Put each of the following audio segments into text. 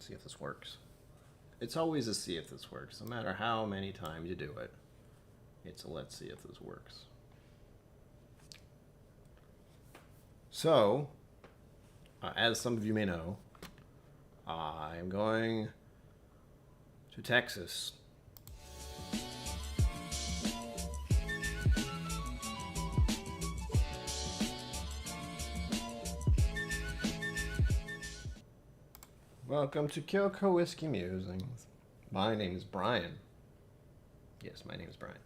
See if this works. It's always a see if this works. No matter how many times you do it, it's a let's see if this works. So, as some of you may know, I'm going to Texas. Welcome to KillCo Whiskey Musings. My name is Brian. Yes, my name is Brian.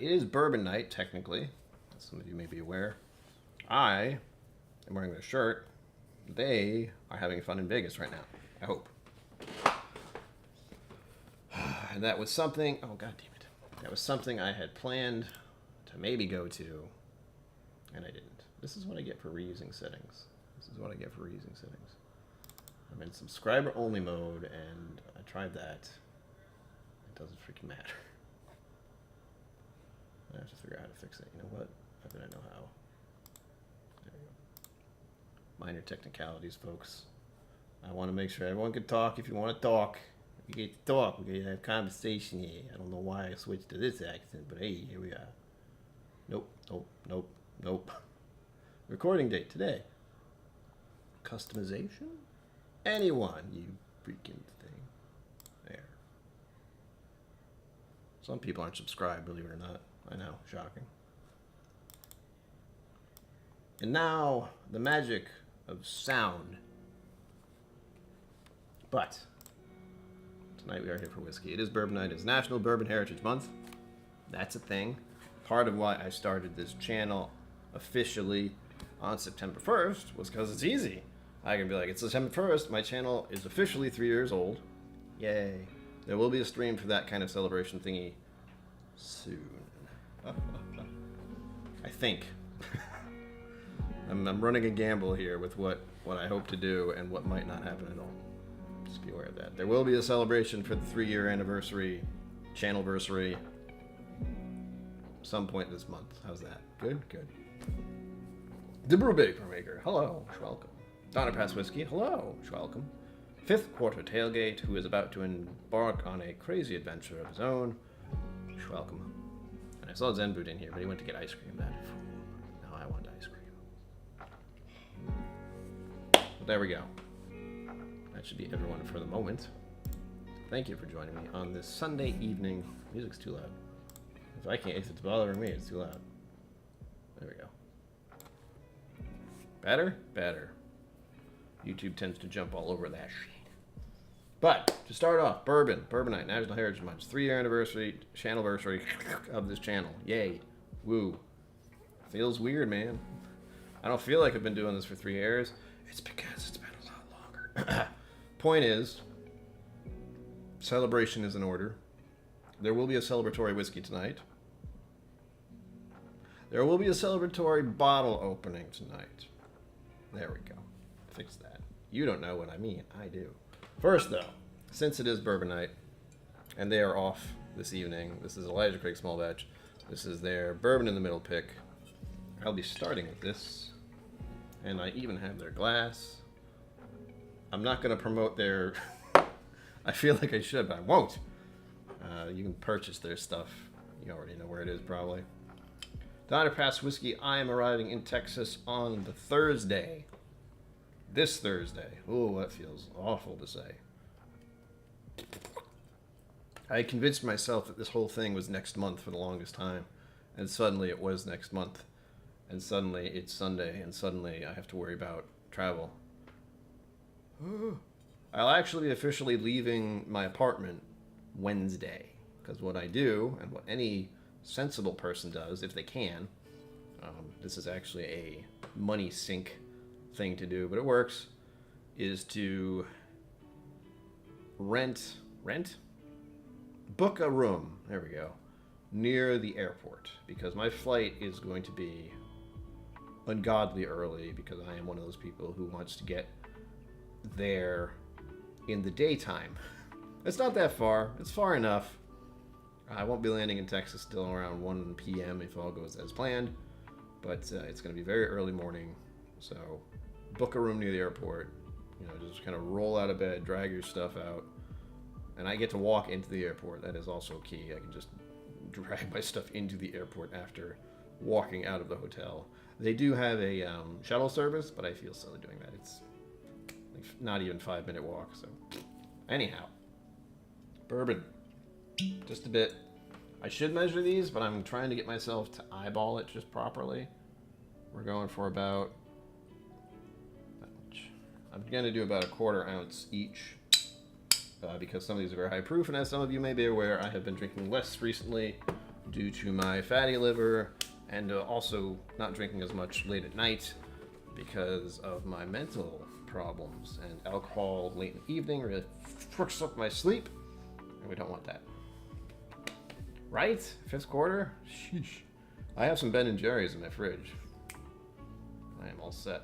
It is bourbon night, technically, as some of you may be aware. I am wearing this shirt. They are having fun in Vegas right now, I hope. And that was something, oh god damn it. That was something I had planned to maybe go to, and I didn't. This is what I get for reusing settings. I'm in subscriber only mode, and I tried that. It doesn't freaking matter. I have to figure out how to fix it. You know what? I bet I know how. There we go. Minor technicalities, folks. I want to make sure everyone can talk if you want to talk. We get to talk. We get to have conversation here. I don't know why I switched to this accent, but hey, here we are. Nope. Recording date today. Customization? Anyone, you freaking thing. There. Some people aren't subscribed, believe it or not. I know, shocking. And now, the magic of sound. But, tonight we are here for whiskey. It is bourbon night. It's National Bourbon Heritage Month. That's a thing. Part of why I started this channel officially on September 1st was because it's easy. I can be like, it's September 1st, my channel is officially 3 years old. Yay. There will be a stream for that kind of celebration thingy soon. I think. I'm running a gamble here with what I hope to do and what might not happen at all. Just be aware of that. There will be a celebration for the 3-year anniversary, channelversary, some point this month. How's that? Good? Good. The Brew Baker Maker. Hello. Welcome. Donner Pass Whiskey, hello, welcome. Fifth Quarter Tailgate, who is about to embark on a crazy adventure of his own, welcome. And I saw Zen Boot in here, but he went to get ice cream. That fool. Now I want ice cream. But there we go. That should be everyone for the moment. Thank you for joining me on this Sunday evening. Music's too loud. If it's bothering me, it's too loud. There we go. Better? Better. YouTube tends to jump all over that shit. But to start off, bourbon night, National Heritage Month, 3-year anniversary, channelversary of this channel. Yay, woo. Feels weird, man. I don't feel like I've been doing this for 3 years. It's because it's been a lot longer. Point is, celebration is in order. There will be a celebratory whiskey tonight. There will be a celebratory bottle opening tonight. There we go. Fix that. You don't know what I mean. I do. First, though, since it is bourbon night, and they are off this evening, this is Elijah Craig Small Batch. This is their bourbon in the middle pick. I'll be starting with this, and I even have their glass. I'm not going to promote their... I feel like I should, but I won't. You can purchase their stuff. You already know where it is, probably. Donner Pass Whiskey, I am arriving in Texas on the Thursday. This Thursday. Oh, that feels awful to say. I convinced myself that this whole thing was next month for the longest time. And suddenly it was next month. And suddenly it's Sunday. And suddenly I have to worry about travel. I'll actually be officially leaving my apartment Wednesday. Because what I do, and what any sensible person does, if they can, this is actually a money sink thing to do, but it works, is to book a room, there we go, near the airport, because my flight is going to be ungodly early, because I am one of those people who wants to get there in the daytime. It's not that far, it's far enough. I won't be landing in Texas till around 1 p.m. if all goes as planned, but it's going to be very early morning, so book a room near the airport, You know, just kind of roll out of bed, drag your stuff out, and I get to walk into the airport. That is also key. I can just drag my stuff into the airport after walking out of the hotel. They do have a shuttle service, but I feel silly doing that. It's like not even 5-minute walk. So, anyhow, bourbon, just a bit. I should measure these, but I'm trying to get myself to eyeball it just properly. We're going for about. I'm going to do about 1/4 ounce each because some of these are very high proof, and as some of you may be aware, I have been drinking less recently due to my fatty liver, and also not drinking as much late at night because of my mental problems, and alcohol late in the evening really fucks up my sleep, and we don't want that. Right? 5th quarter? Sheesh. I have some Ben & Jerry's in my fridge. I am all set.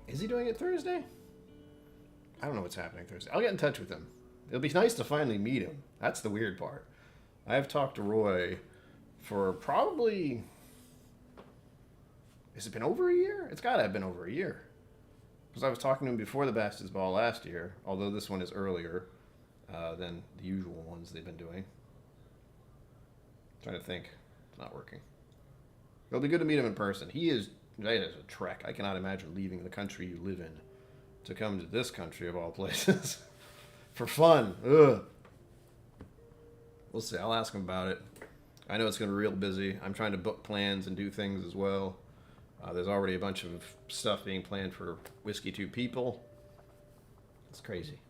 Is he doing it Thursday? I don't know what's happening Thursday. I'll get in touch with him. It'll be nice to finally meet him. That's the weird part. I've talked to Roy for probably... Has it been over a year? It's got to have been over a year. Because I was talking to him before the Bastards Ball last year, although this one is earlier than the usual ones they've been doing. I'm trying to think. It's not working. It'll be good to meet him in person. That is a trek. I cannot imagine leaving the country you live in to come to this country of all places for fun. Ugh. We'll see. I'll ask him about it. I know it's going to be real busy. I'm trying to book plans and do things as well. There's already a bunch of stuff being planned for Whiskey 2 people. It's crazy.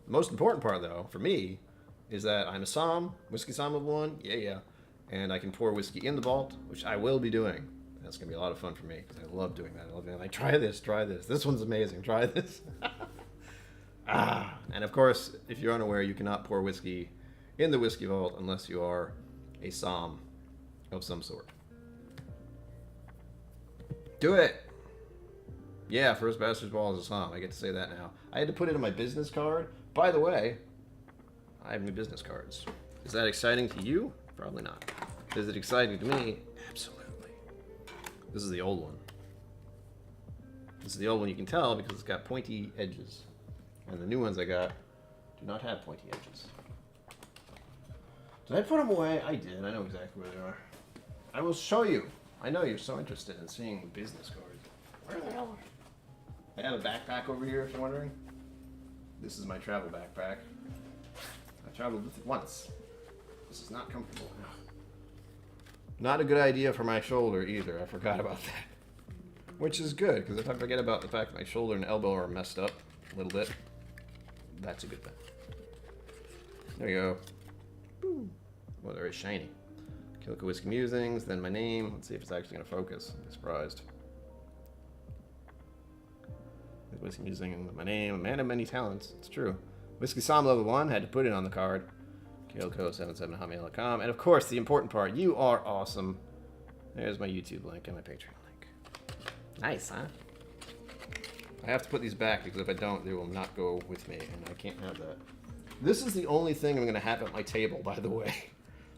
The most important part, though, for me, is that I'm a Somm, Whiskey Somm level 1, yeah, and I can pour whiskey in the vault, which I will be doing. That's going to be a lot of fun for me, because I love doing that. I love being like, try this. This one's amazing. Try this. And of course, if you're unaware, you cannot pour whiskey in the whiskey vault unless you are a Somm of some sort. Do it! Yeah, first Bastards Ball is a Somm. I get to say that now. I had to put it on my business card. By the way, I have new business cards. Is that exciting to you? Probably not. Is it exciting to me? Absolutely. This is the old one. This is the old one, you can tell, because it's got pointy edges. And the new ones I got do not have pointy edges. Did I put them away? I did. I know exactly where they are. I will show you. I know you're so interested in seeing the business cards. Where the hell are they? I have a backpack over here, if you're wondering. This is my travel backpack. I traveled with it once. This is not comfortable now. Not a good idea for my shoulder either. I forgot about that. Which is good, because if I forget about the fact that my shoulder and elbow are messed up a little bit, that's a good thing. There you go. Boom. Well, they're very shiny. KillCo Whiskey Musings, then my name. Let's see if it's actually going to focus. I'm surprised. Whiskey Musings, my name. A man of many talents. It's true. Whiskey Somm level 1. Had to put it on the card. KillCo77@hotmail.com. And of course, the important part. You are awesome. There's my YouTube link and my Patreon link. Nice, huh? I have to put these back because if I don't, they will not go with me, and I can't have that. This is the only thing I'm going to have at my table, by the way.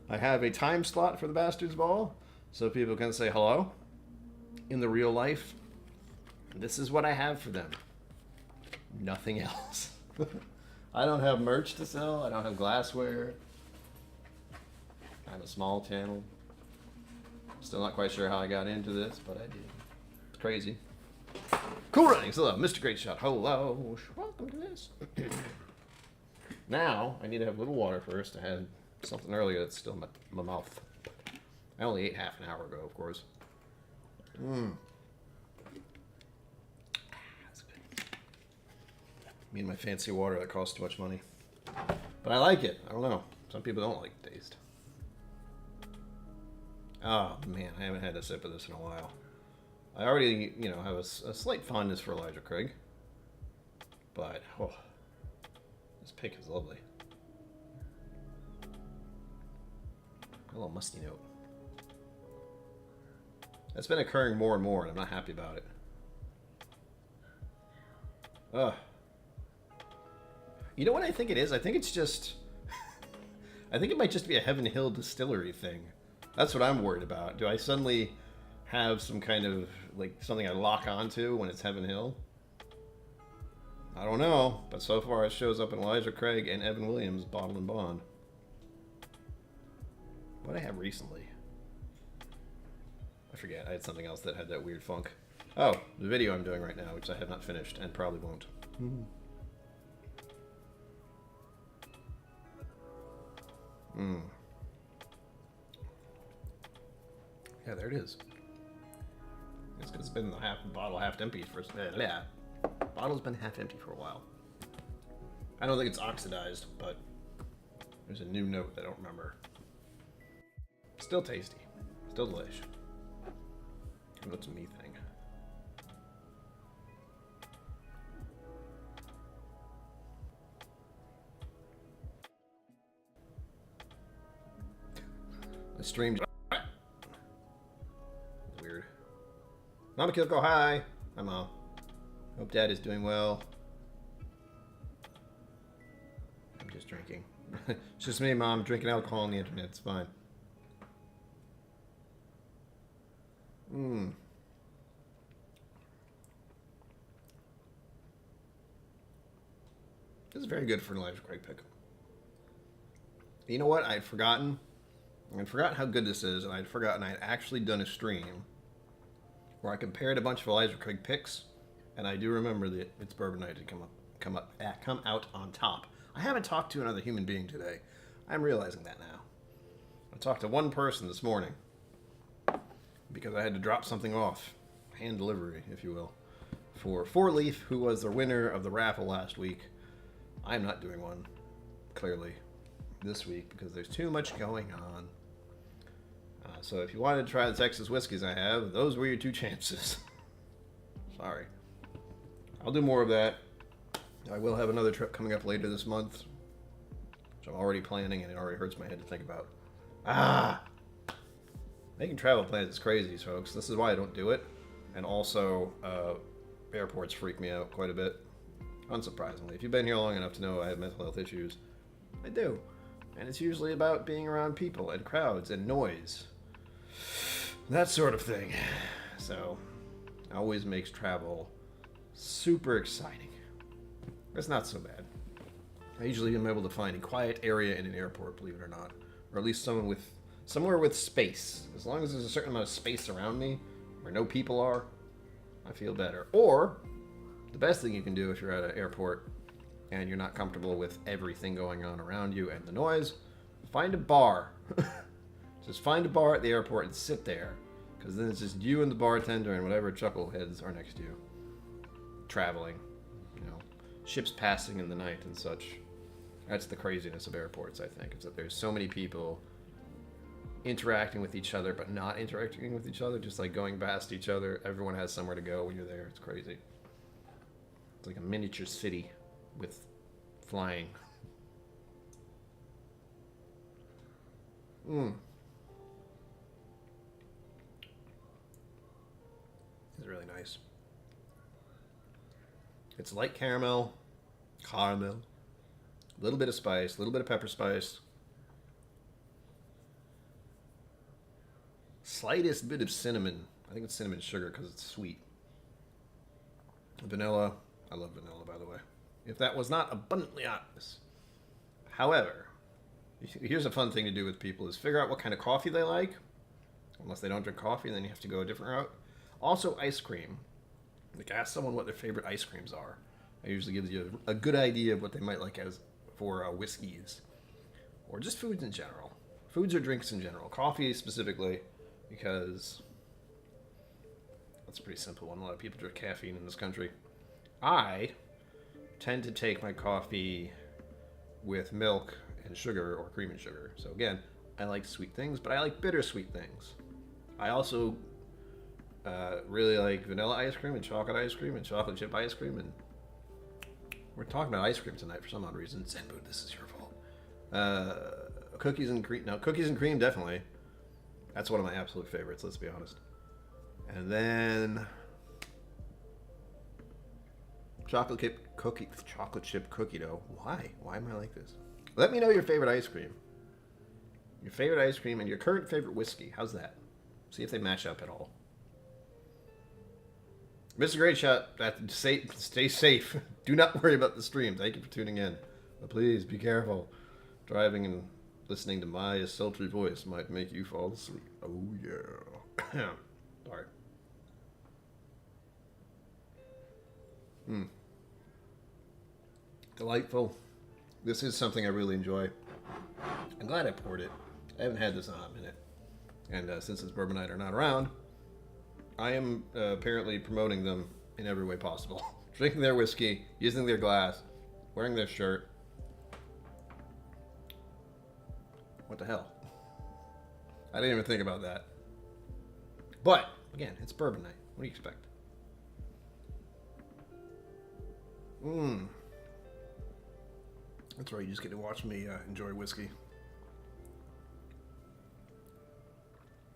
I have a time slot for the Bastards Ball, so people can say hello in the real life. This is what I have for them. Nothing else. I don't have merch to sell. I don't have glassware. I have a small channel. Still not quite sure how I got into this, but I did. It's crazy. Cool runnings. Hello, Mr. Great Shot. Hello. Welcome to this. Now, I need to have a little water first. I had something earlier that's still in my mouth. I only ate half an hour ago, of course. That's good. Me and my fancy water that costs too much money. But I like it. I don't know. Some people don't like the taste. Oh, man. I haven't had a sip of this in a while. I already, have a slight fondness for Elijah Craig. But, this pick is lovely. A little musty note. That's been occurring more and more, and I'm not happy about it. Ugh. You know what I think it is? I think it's just... I think it might just be a Heaven Hill distillery thing. That's what I'm worried about. Do I suddenly have some kind of, like, something I lock onto when it's Heaven Hill. I don't know, but so far it shows up in Elijah Craig and Evan Williams' Bottle and Bond. What did I have recently? I forget. I had something else that had that weird funk. Oh, the video I'm doing right now, which I have not finished and probably won't. Yeah, there it is. It's because it's been the bottle half empty for... Yeah. Bottle's been half empty for a while. I don't think it's oxidized, but there's a new note that I don't remember. Still tasty. Still delish. What's a me thing? The stream... Weird. Mama KillCo, hi! Hi, Mom. Hope Dad is doing well. I'm just drinking. It's just me, Mom, drinking alcohol on the internet. It's fine. This is very good for an Elijah Craig pickle. You know what? I'd forgotten. I'd forgotten how good this is, and I'd forgotten I'd actually done a stream where I compared a bunch of Elijah Craig picks, and I do remember that it's Bourbon Night to come out on top. I haven't talked to another human being today. I'm realizing that now. I talked to one person this morning because I had to drop something off, hand delivery, if you will, for Four Leaf, who was the winner of the raffle last week. I'm not doing one, clearly, this week because there's too much going on. So if you wanted to try the Texas whiskeys I have, those were your two chances. Sorry. I'll do more of that. I will have another trip coming up later this month, which I'm already planning, and it already hurts my head to think about. Making travel plans is crazy, folks. This is why I don't do it. And also, airports freak me out quite a bit. Unsurprisingly. If you've been here long enough to know I have mental health issues, I do. And it's usually about being around people and crowds and noise. That sort of thing. So, it always makes travel super exciting. It's not so bad. I usually am able to find a quiet area in an airport, believe it or not. Or at least somewhere with space. As long as there's a certain amount of space around me, where no people are, I feel better. Or, the best thing you can do if you're at an airport and you're not comfortable with everything going on around you and the noise, find a bar. Just find a bar at the airport and sit there. Because then it's just you and the bartender and whatever chuckleheads are next to you. Traveling. You know, ships passing in the night and such. That's the craziness of airports, I think. Is that there's so many people interacting with each other, but not interacting with each other. Just like going past each other. Everyone has somewhere to go when you're there. It's crazy. It's like a miniature city with flying. It's really nice. It's light caramel, a little bit of spice, a little bit of pepper spice, slightest bit of cinnamon. I think it's cinnamon sugar because it's sweet. Vanilla. I love vanilla, by the way. If that was not abundantly obvious. However, here's a fun thing to do with people is figure out what kind of coffee they like. Unless they don't drink coffee, then you have to go a different route. Also, ice cream. Like, ask someone what their favorite ice creams are. It usually gives you a good idea of what they might like for whiskeys. Or just foods in general. Foods or drinks in general. Coffee specifically, because that's a pretty simple one. A lot of people drink caffeine in this country. I tend to take my coffee with milk and sugar or cream and sugar. So again, I like sweet things, but I like bittersweet things. I also really like vanilla ice cream and chocolate chip ice cream, and we're talking about ice cream tonight for some odd reason. Zenbu, this is your fault. Cookies and cream. No, cookies and cream, definitely. That's one of my absolute favorites, let's be honest. And then chocolate chip cookie dough. Why? Why am I like this? Let me know your favorite ice cream. Your favorite ice cream and your current favorite whiskey. How's that? See if they match up at all. Mr. Great Shot, stay safe. Do not worry about the stream. Thank you for tuning in. But please be careful. Driving and listening to my sultry voice might make you fall asleep. Oh, yeah. Sorry. Delightful. This is something I really enjoy. I'm glad I poured it. I haven't had this in a hot minute. And since it's Bourbon Night are not around, I am apparently promoting them in every way possible. Drinking their whiskey, using their glass, wearing their shirt. What the hell? I didn't even think about that. But, again, it's Bourbon Night. What do you expect? That's right, you just get to watch me enjoy whiskey.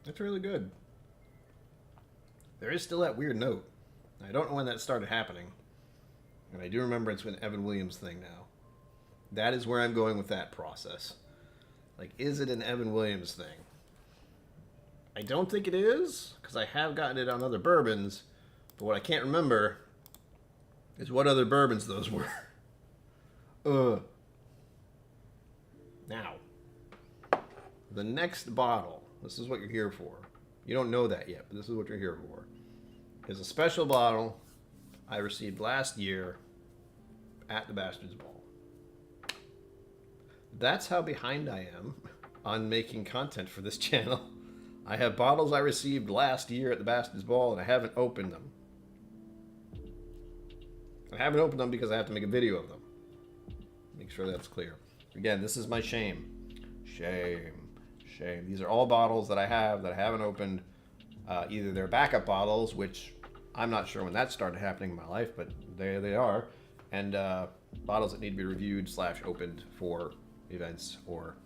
That's really good. There is still that weird note. I don't know when that started happening. And I do remember it's an Evan Williams thing now. That is where I'm going with that process. Like, is it an Evan Williams thing? I don't think it is, because I have gotten it on other bourbons, but what I can't remember is what other bourbons those were. Now, the next bottle, this is what you're here for. You don't know that yet, but this is what you're here for. Is a special bottle I received last year at the Bastards Ball. That's how behind I am on making content for this channel. I have bottles I received last year at the Bastards Ball, and I haven't opened them. I haven't opened them because I have to make a video of them. Make sure that's clear. Again, this is my shame. Shame. These are all bottles that I have that I haven't opened. Either they're backup bottles, which I'm not sure when that started happening in my life, but there they are. And bottles that need to be reviewed / opened for events or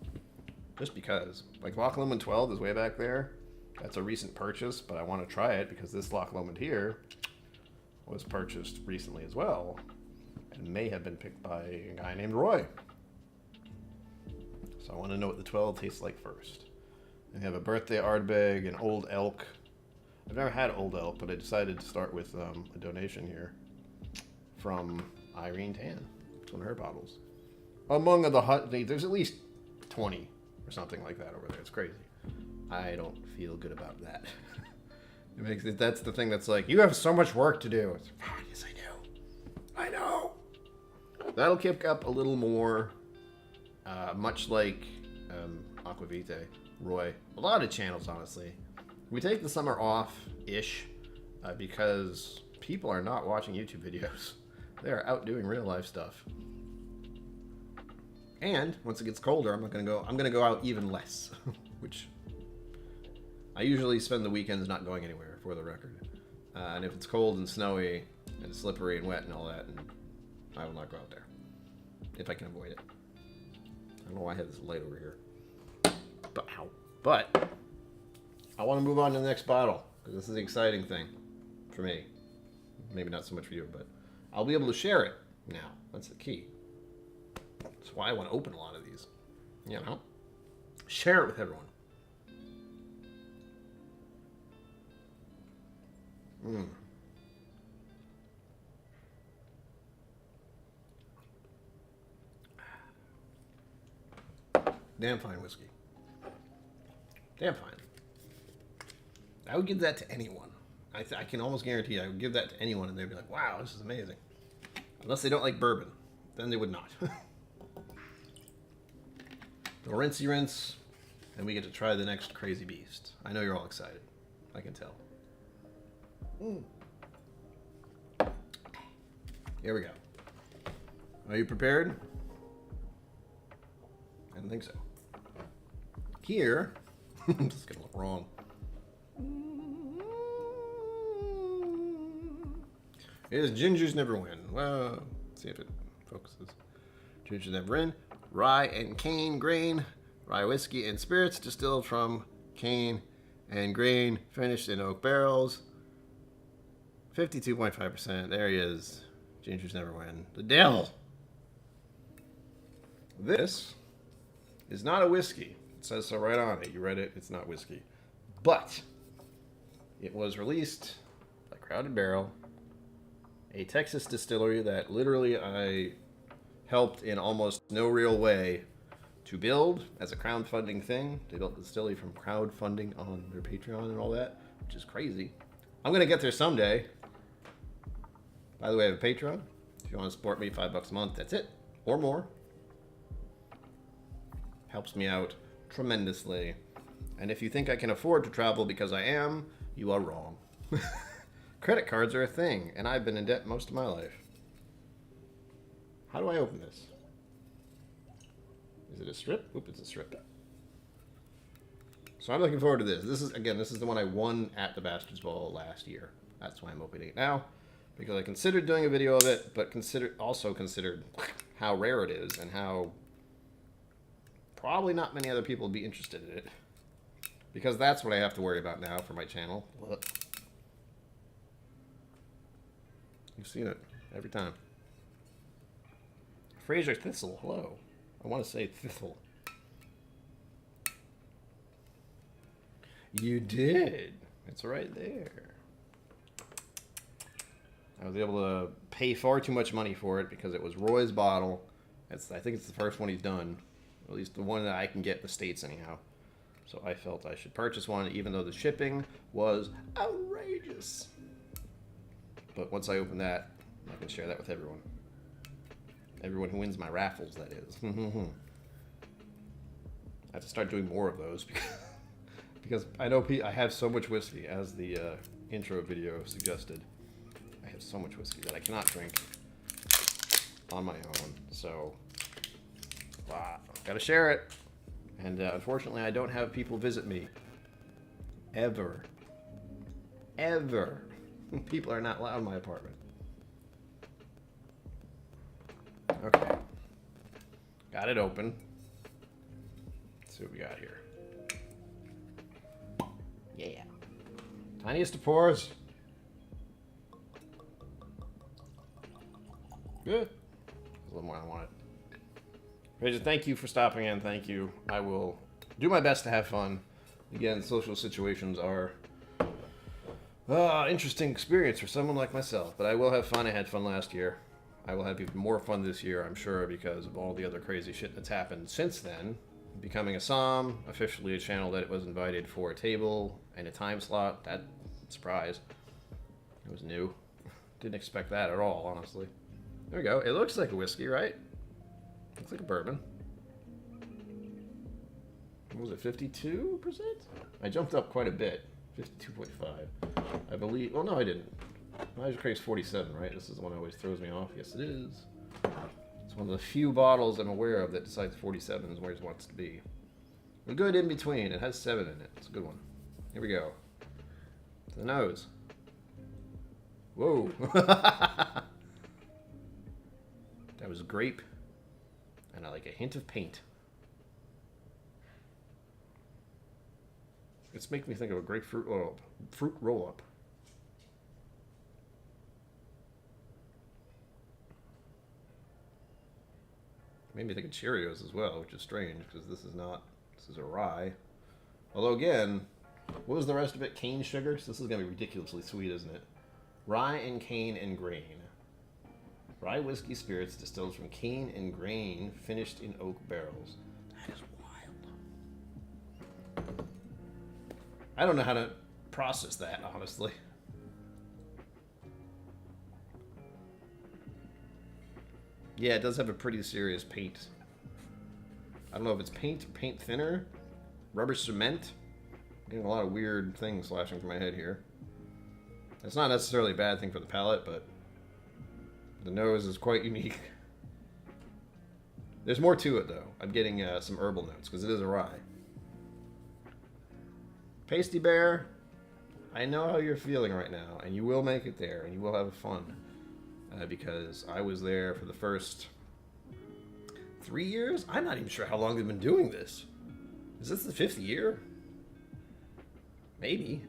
just because. Like Loch Lomond 12 is way back there. That's a recent purchase, but I want to try it because this Loch Lomond here was purchased recently as well and may have been picked by a guy named Roy. So I want to know what the 12 tastes like first. I have a birthday Ardbeg, an Old Elk. I've never had Old Elk, but I decided to start with a donation here from Irene Tan. It's one of her bottles. Among there's at least 20 or something like that over there. It's crazy. I don't feel good about that. That's the thing that's like, you have so much work to do. It's, oh, yes, I do. I know. That'll kick up a little more, much like Aquavite, Roy. A lot of channels, honestly. We take the summer off-ish because people are not watching YouTube videos. They are out doing real life stuff. And once it gets colder, I'm gonna go out even less, which I usually spend the weekends not going anywhere, for the record. And if it's cold and snowy and slippery and wet and all that, and I will not go out there if I can avoid it. I don't know why I have this light over here. But I want to move on to the next bottle because this is the exciting thing for me. Maybe not so much for you, but I'll be able to share it now. That's the key. That's why I want to open a lot of these. You know, share it with everyone. Damn fine whiskey. Damn fine. I would give that to anyone. I can almost guarantee I would give that to anyone and they'd be like, wow, this is amazing. Unless they don't like bourbon. Then they would not. The rinsey rinse, and we get to try the next crazy beast. I know you're all excited. I can tell. Here we go. Are you prepared? I don't think so. Here, this is gonna look wrong. Is Gingers Never Win. Well, let's see if it focuses. Gingers Never Win. Rye and cane grain. Rye whiskey and spirits distilled from cane and grain, finished in oak barrels. 52.5%. There he is. Gingers Never Win. The devil. This is not a whiskey. It says so right on it. You read it. It's not whiskey. But it was released by Crowded Barrel a Texas distillery that literally I helped in almost no real way to build as a crowdfunding thing. They built the distillery from crowdfunding on their Patreon and all that, which is crazy. I'm going to get there someday. By the way, I have a Patreon. If you want to support me, $5 a month, that's it. Or more. Helps me out tremendously. And if you think I can afford to travel because I am, you are wrong. Credit cards are a thing, and I've been in debt most of my life. How do I open this? Is it a strip? Oop, it's a strip. So I'm looking forward to this. This is the one I won at the Bastards Ball last year. That's why I'm opening it now. Because I considered doing a video of it, but also considered how rare it is and how probably not many other people would be interested in it. Because that's what I have to worry about now for my channel. Look. You've seen it every time. Fraser Thistle, hello. I want to say Thistle. You did. It's right there. I was able to pay far too much money for it because it was Roy's bottle. I think it's the first one he's done. At least the one that I can get in the States anyhow. So I felt I should purchase one even though the shipping was outrageous. But once I open that, I can share that with everyone. Everyone who wins my raffles, that is. I have to start doing more of those because I know I have so much whiskey, as the intro video suggested. I have so much whiskey that I cannot drink on my own. So, gotta share it. And unfortunately, I don't have people visit me. Ever. Ever. People are not allowed in my apartment. Okay. Got it open. Let's see what we got here. Yeah. Tiniest of pours. Good. A little more than I wanted. Fraser, thank you for stopping in. Thank you. I will do my best to have fun. Again, social situations are interesting experience for someone like myself, but I will have fun. I had fun last year. I will have even more fun this year, I'm sure, because of all the other crazy shit that's happened since then. Becoming a Som, officially a channel that was invited for a table and a time slot. That surprise. It was new. Didn't expect that at all, honestly. There we go. It looks like a whiskey, right? Looks like a bourbon. What was it, 52%? I jumped up quite a bit. 52.5. I believe. Well, no, I didn't. Elijah Craig's 47, right? This is the one that always throws me off. Yes, it is. It's one of the few bottles I'm aware of that decides 47 is where it wants to be. A good in between. It has 7 in it. It's a good one. Here we go. To the nose. Whoa. That was grape. And I like a hint of paint. It's making me think of a grapefruit fruit roll-up. Made me think of Cheerios as well, which is strange because this is a rye. Although again, what was the rest of it? Cane sugar? So this is going to be ridiculously sweet, isn't it? Rye and cane and grain. Rye whiskey spirits distilled from cane and grain, finished in oak barrels. That is wild. I don't know how to process that, honestly. Yeah, it does have a pretty serious paint. I don't know if it's paint or paint thinner, rubber cement. I'm getting a lot of weird things flashing through my head here. It's not necessarily a bad thing for the palate, but the nose is quite unique. There's more to it, though. I'm getting some herbal notes, because it is a rye. Pasty Bear, I know how you're feeling right now, and you will make it there, and you will have fun. Because I was there for the first 3 years? I'm not even sure how long they've been doing this. Is this the 5th year? Maybe.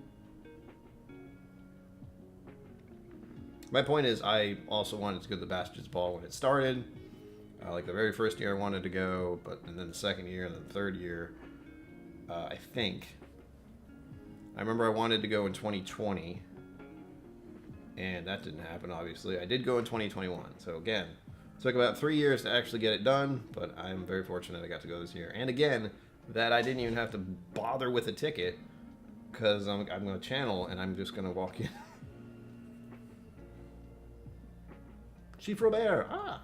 My point is, I also wanted to go to the Bastards Ball when it started. Like the very first year I wanted to go, and then the second year, and then the third year, I think. I remember I wanted to go in 2020. And that didn't happen, obviously. I did go in 2021. So again, took about 3 years to actually get it done, but I'm very fortunate I got to go this year. And again, that I didn't even have to bother with a ticket, because I'm going to channel and I'm just going to walk in. Chief Robert. Ah.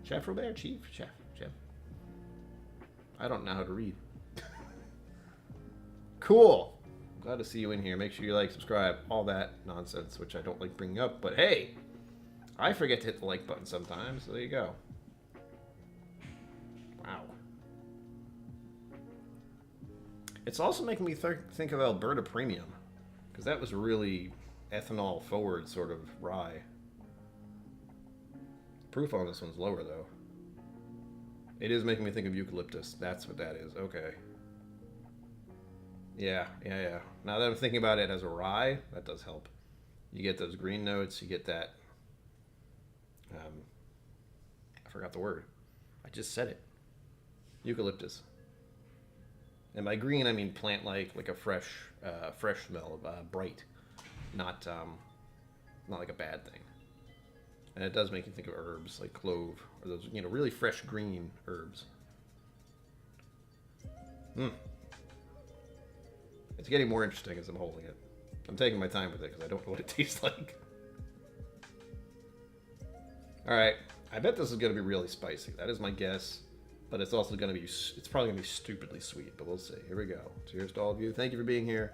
Chef Robert. Chief. Chef. I don't know how to read. Cool. Glad to see you in here. Make sure you like, subscribe, all that nonsense, which I don't like bringing up. But hey, I forget to hit the like button sometimes, so there you go. Wow. It's also making me think of Alberta Premium, because that was really ethanol forward sort of rye. Proof on this one's lower though. It is making me think of eucalyptus. That's what that is. Okay. Yeah. Now that I'm thinking about it as a rye, that does help. You get those green notes. You get that. I forgot the word. I just said it. Eucalyptus. And by green, I mean plant-like a fresh smell, bright, not like a bad thing. And it does make you think of herbs like clove or those, really fresh green herbs. It's getting more interesting as I'm holding it. I'm taking my time with it because I don't know what it tastes like. All right, I bet this is going to be really spicy. That is my guess. But it's also going to be, it's probably going to be stupidly sweet, but we'll see. Here we go. Cheers to all of you. Thank you for being here.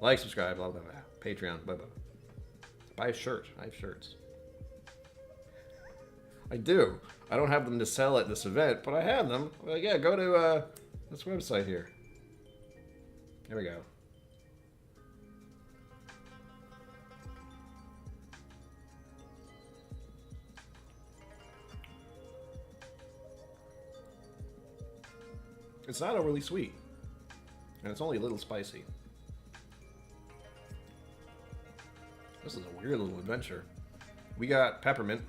Like, subscribe, blah, blah, blah. Patreon, blah, blah. Buy a shirt. I have shirts. I do. I don't have them to sell at this event, but I have them. Well, yeah, go to this website here. Here we go. It's not overly sweet, and it's only a little spicy. This is a weird little adventure. We got peppermint.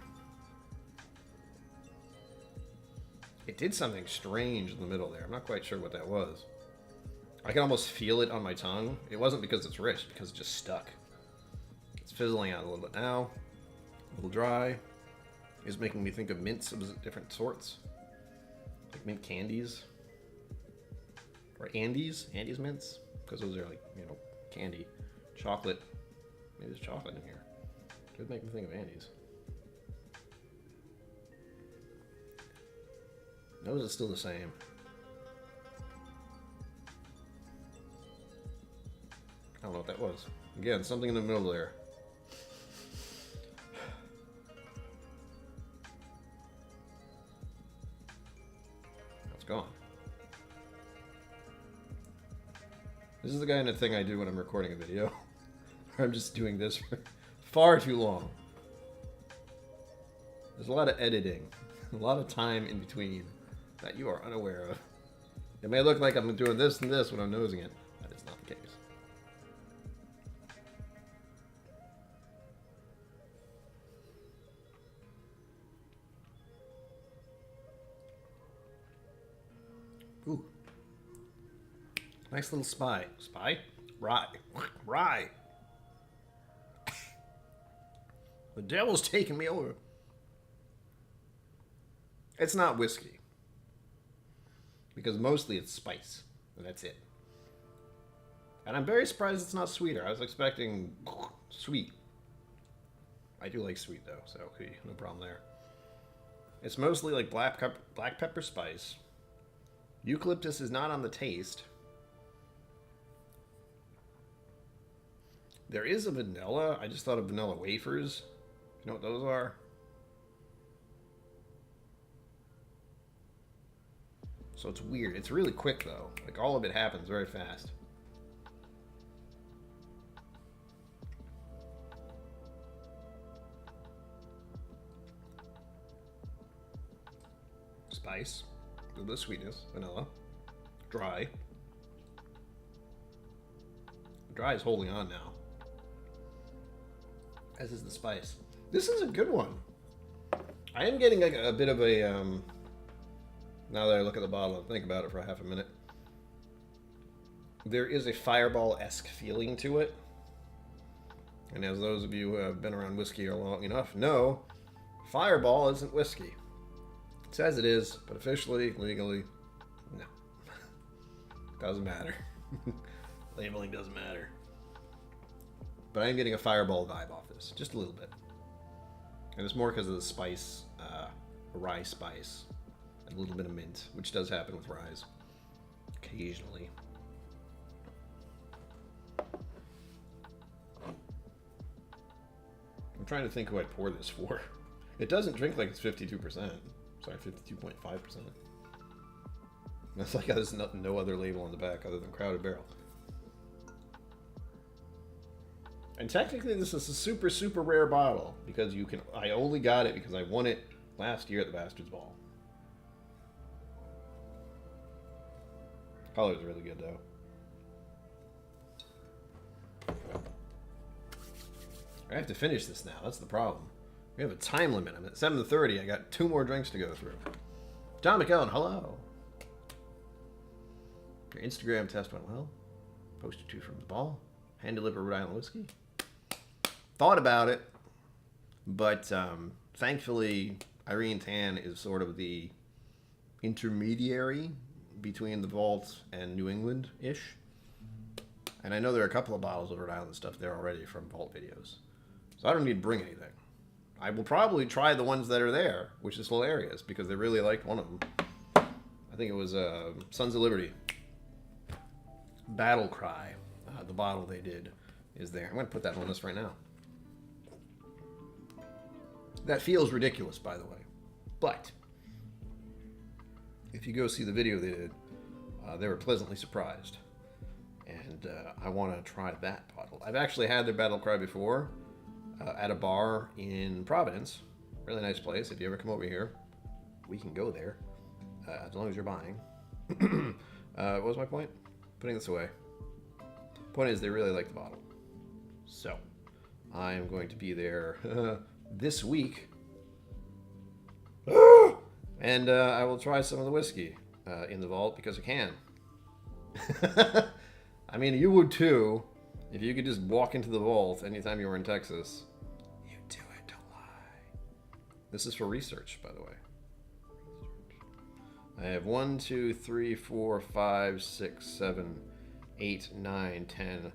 It did something strange in the middle there. I'm not quite sure what that was. I can almost feel it on my tongue. It wasn't because it's rich, because it just stuck. It's fizzling out a little bit now. A little dry. It's making me think of mints of different sorts. Like mint candies. Or Andes mints, because those are like, candy. Chocolate. Maybe there's chocolate in here. Could make me think of Andes. Nose is still the same. I don't know what that was. Again, something in the middle there. It's gone. This is the kind of thing I do when I'm recording a video. I'm just doing this for far too long. There's a lot of editing, a lot of time in between that you are unaware of. It may look like I'm doing this and this when I'm nosing it. That is not the case. Ooh. Nice little spy. Spy? Rye. Rye. The devil's taking me over. It's not whiskey. Because mostly it's spice. And that's it. And I'm very surprised it's not sweeter. I was expecting sweet. I do like sweet though, so okay, no problem there. It's mostly like black pepper spice. Eucalyptus is not on the taste. There is a vanilla. I just thought of vanilla wafers. You know what those are? So it's weird. It's really quick though. Like all of it happens very fast. Spice. A little bit of sweetness. Vanilla. Dry. Dry is holding on now. As is the spice. This is a good one. I am getting like a bit of a, now that I look at the bottle and think about it for a half a minute, there is a Fireball-esque feeling to it. And as those of you who have been around whiskey long enough know, Fireball isn't whiskey. It says it is, but officially, legally, no. Doesn't matter. Labeling doesn't matter. But I am getting a Fireball vibe off this, just a little bit. And it's more because of the spice, rye spice, and a little bit of mint, which does happen with ryes occasionally. I'm trying to think who I'd pour this for. It doesn't drink like it's 52%. Sorry, 52.5%. That's like there's no other label on the back other than Crowded Barrel. And technically this is a super, super rare bottle because I only got it because I won it last year at the Bastards Ball. Color's really good though. I have to finish this now. That's the problem. We have a time limit. I'm at 7:30. I got 2 more drinks to go through. John McKellen, hello. Your Instagram test went well. Posted 2 from the ball. Hand delivered Rhode Island whiskey. Thought about it, but thankfully Irene Tan is sort of the intermediary between the vault and New England-ish. And I know there are a couple of bottles of Rhode Island stuff there already from vault videos. So I don't need to bring anything. I will probably try the ones that are there, which is hilarious because they really liked one of them. I think it was Sons of Liberty. Battle Cry. The bottle they did is there. I'm going to put that on this right now. That feels ridiculous, by the way. But if you go see the video they did, they were pleasantly surprised. And I want to try that bottle. I've actually had their Battle Cry before. At a bar in Providence. Really nice place. If you ever come over here, we can go there. As long as you're buying. What was my point? Putting this away. Point is, they really like the bottle. So, I am going to be there this week. And I will try some of the whiskey in the vault because I can. I mean, you would too. If you could just walk into the vault anytime you were in Texas, you'd do it, don't lie. This is for research, by the way. I have 1, 2, 3, 4, 5, 6, 7, 8, 9, 10,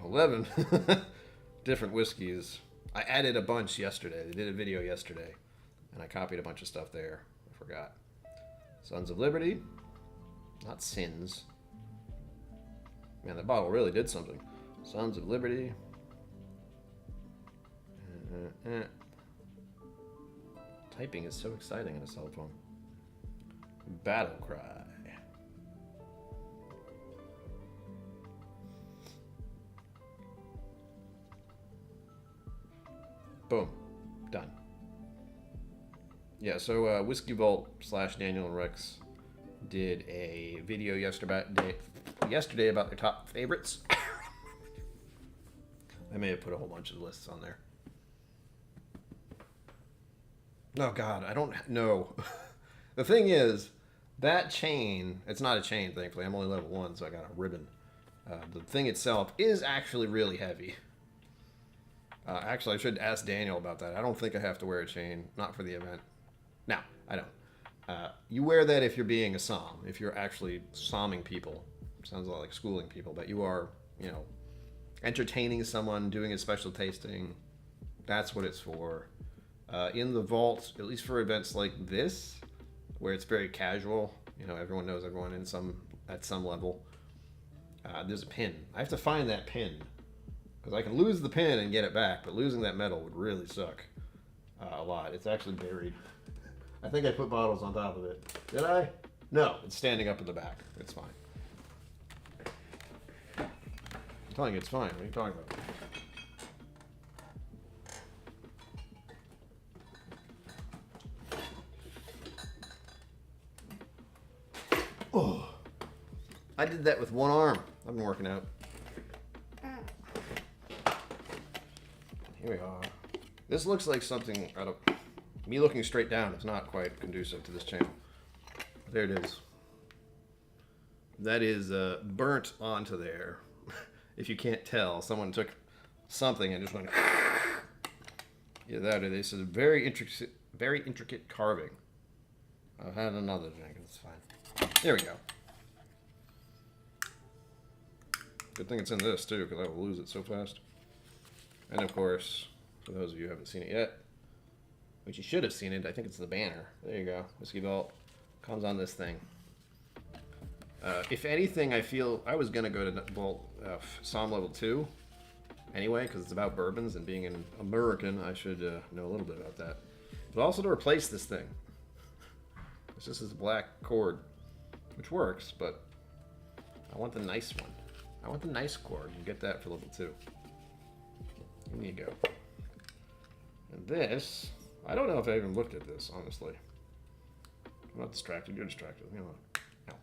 11 different whiskeys. I added a bunch yesterday. They did a video yesterday, and I copied a bunch of stuff there. I forgot. Sons of Liberty, not Sins. Man, that bottle really did something. Sons of Liberty. Typing is so exciting on a cell phone. Battle Cry. Boom. Done. Yeah, so Whiskey Vault / Daniel and Rex did a video yesterday about their top favorites. I may have put a whole bunch of lists on there. Oh God, I don't know. The thing is, that chain, it's not a chain, thankfully. I'm only level 1, so I got a ribbon. The thing itself is actually really heavy. Actually, I should ask Daniel about that. I don't think I have to wear a chain, not for the event. No, I don't. You wear that if you're being a som, if you're actually somming people. Sounds a lot like schooling people, but you are, you know, entertaining someone, doing a special tasting. That's what it's for. In the vault, at least for events like this, where it's very casual, you know, everyone knows everyone at some level. There's a pin. I have to find that pin because I can lose the pin and get it back, but losing that medal would really suck a lot. It's actually buried. I think I put bottles on top of it. Did I? No, it's standing up in the back. It's fine. I'm telling you, it's fine. What are you talking about? Oh, I did that with one arm. I've been working out. Here we are. This looks like something out of me looking straight down. It's not quite conducive to this channel. There it is. That is burnt onto there. If you can't tell, someone took something and just went. Yeah, that it is. It's a very intricate carving. I've had another drink. It's fine. There we go. Good thing it's in this too, because I will lose it so fast. And of course, for those of you who haven't seen it yet, which you should have seen it, I think it's the banner. There you go. Whiskey Vault comes on this thing. If anything, I feel I was gonna go to Vault Psalm level 2 anyway, because it's about bourbons, and being an American, I should know a little bit about that. But also to replace this thing. It's just this black cord, which works, but I want the nice one. I want the nice cord. You get that for level 2. There you go. And this, I don't know if I even looked at this, honestly. I'm not distracted. You're distracted. You know what? No.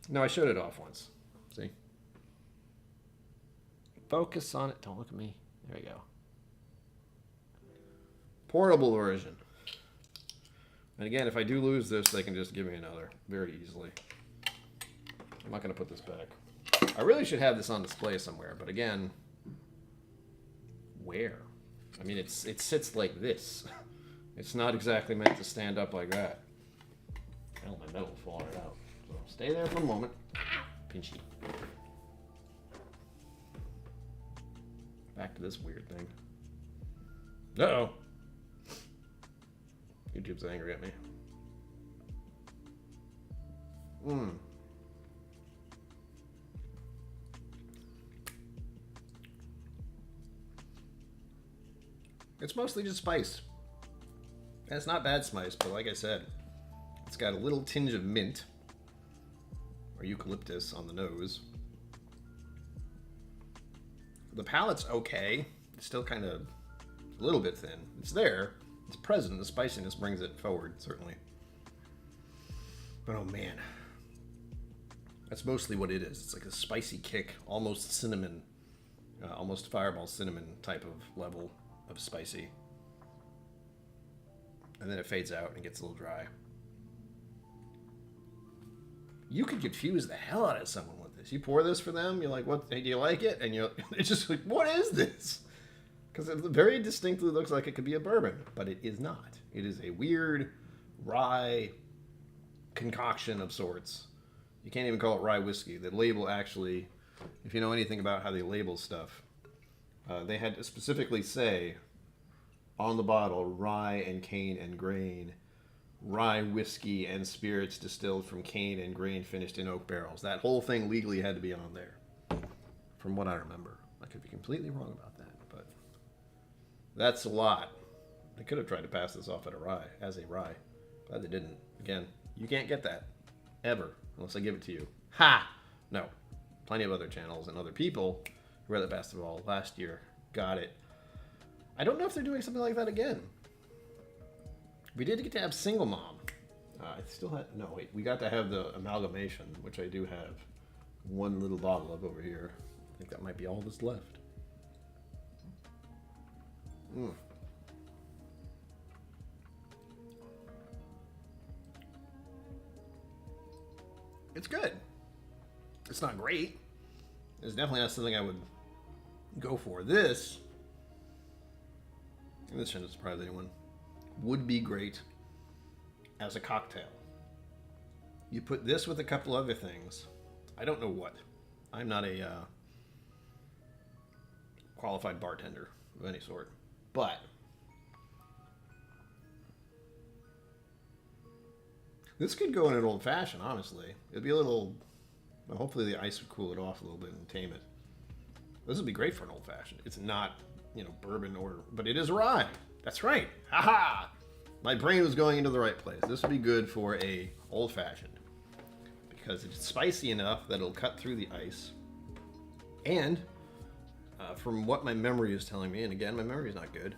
No, I showed it off once. See? Focus on it. Don't look at me. There we go. Portable version. And again, if I do lose this, they can just give me another very easily. I'm not going to put this back. I really should have this on display somewhere, but again, where? I mean, it sits like this. It's not exactly meant to stand up like that. Hell, my metal will fall right out. So stay there for a moment. Pinchy. Back to this weird thing. Uh-oh. YouTube's angry at me. It's mostly just spice. And it's not bad spice, but like I said, it's got a little tinge of mint or eucalyptus on the nose. The palate's okay. It's still kind of a little bit thin. It's there. It's present. The spiciness brings it forward, certainly. But oh man, that's mostly what it is. It's like a spicy kick, almost cinnamon, almost fireball cinnamon type of level of spicy. And then it fades out and gets a little dry. You could confuse the hell out of someone with this. You pour this for them, you're like, "What? Hey, do you like it?" And it's just like, "What is this?" Because it very distinctly looks like it could be a bourbon, but it is not. It is a weird rye concoction of sorts. You can't even call it rye whiskey. The label actually, if you know anything about how they label stuff, they had to specifically say on the bottle, rye and cane and grain, rye whiskey and spirits distilled from cane and grain finished in oak barrels. That whole thing legally had to be on there, from what I remember. I could be completely wrong about that, but that's a lot. They could have tried to pass this off as a rye. Glad they didn't. Again, you can't get that ever unless I give it to you. Ha! No. Plenty of other channels and other people who were at the festival last year got it. I don't know if they're doing something like that again. We did get to have Single Mom. I still had, no wait, we got to have the amalgamation, which I do have one little bottle of over here. I think that might be all that's left. It's good. It's not great. It's definitely not something I would go for. This shouldn't surprise anyone, would be great as a cocktail. You put this with a couple other things. I don't know what. I'm not a qualified bartender of any sort. But this could go in an old fashioned, honestly. It'd be a little, well, hopefully the ice would cool it off a little bit and tame it. This would be great for an old fashioned. It's not, bourbon but it is rye. That's right. Haha! My brain was going into the right place. This would be good for a old fashioned because it's spicy enough that it'll cut through the ice. And from what my memory is telling me, and again, my memory is not good,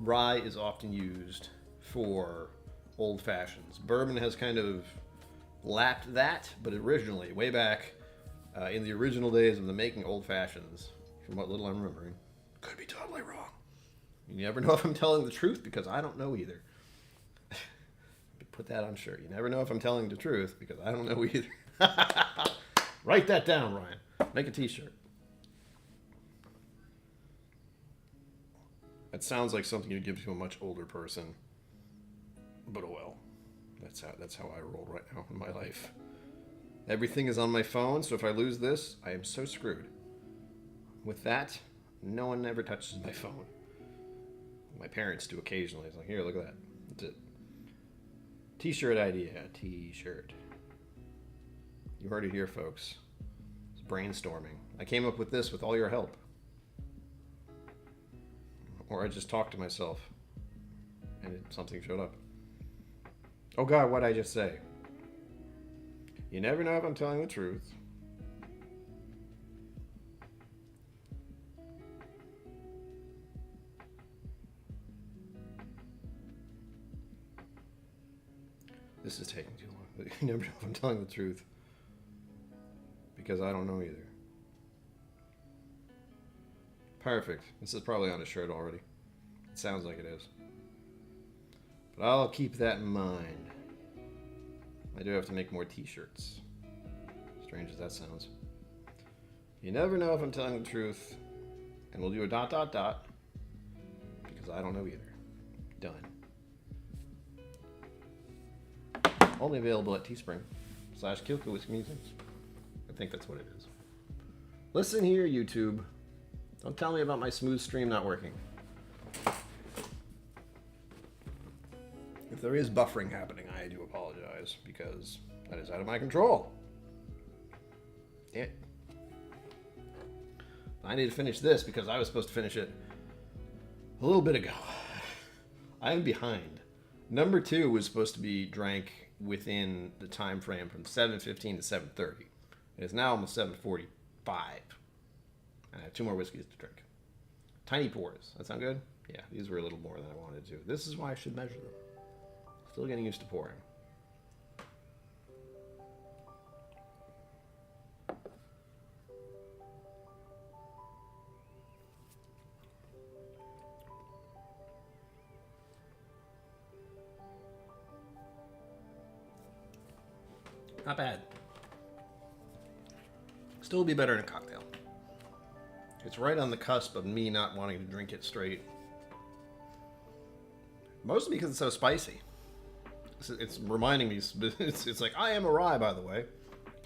rye is often used for old fashions. Bourbon has kind of lapped that, but originally, way back in the original days of the making old fashions, from what little I'm remembering, could be totally wrong. You never know if I'm telling the truth because I don't know either. Put that on shirt. You never know if I'm telling the truth because I don't know either. Write that down, Ryan. Make a t-shirt. It sounds like something you'd give to a much older person. But oh well. That's how I roll right now in my life. Everything is on my phone, so if I lose this, I am so screwed. With that, no one ever touches my phone. My parents do occasionally. It's like, here, look at that. That's it. T-shirt idea. T-shirt. You heard it here, folks. It's brainstorming. I came up with this with all your help. Or I just talked to myself and something showed up. Oh God, what'd I just say? You never know if I'm telling the truth. This is taking too long. You never know if I'm telling the truth. Because I don't know either. Perfect. This is probably on a shirt already. It sounds like it is. But I'll keep that in mind. I do have to make more t-shirts. Strange as that sounds. You never know if I'm telling the truth. And we'll do a ... Because I don't know either. Done. Only available at Teespring/KillCo Whiskey Musings. I think that's what it is. Listen here, YouTube. Don't tell me about my smooth stream not working. If there is buffering happening, I do apologize, because that is out of my control. Damn it. I need to finish this because I was supposed to finish it a little bit ago. I am behind. Number 2 was supposed to be drank within the time frame from 7:15 to 7:30. It is now almost 7:45. And I have 2 more whiskeys to drink. Tiny pours. That sound good? Yeah, these were a little more than I wanted to. This is why I should measure them. Still getting used to pouring. Not bad. Still would be better in a cocktail. It's right on the cusp of me not wanting to drink it straight. Mostly because it's so spicy. It's reminding me, it's like, I am a rye, by the way.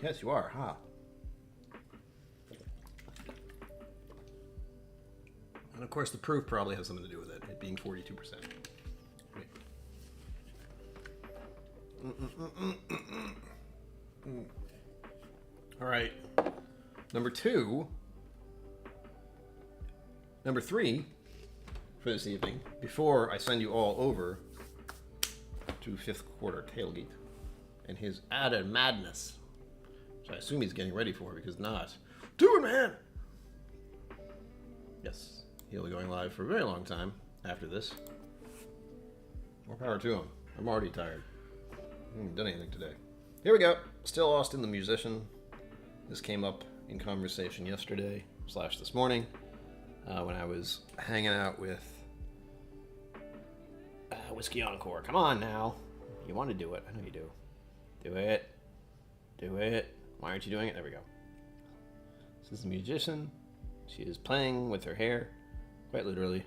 Yes, you are, huh? And of course, the proof probably has something to do with it being 42%. All right. Number 3 for this evening, before I send you all over to Fifth Quarter Tailgate and his added madness, which I assume he's getting ready for, because not. Do it, man! Yes, he'll be going live for a very long time after this. More power to him. I'm already tired. I haven't done anything today. Here we go. Still Austin the musician. This came up in conversation yesterday / this morning when I was hanging out with Whiskey Encore. Come on now. You want to do it. I know you do. Do it. Do it. Why aren't you doing it? There we go. This is the musician. She is playing with her hair, quite literally.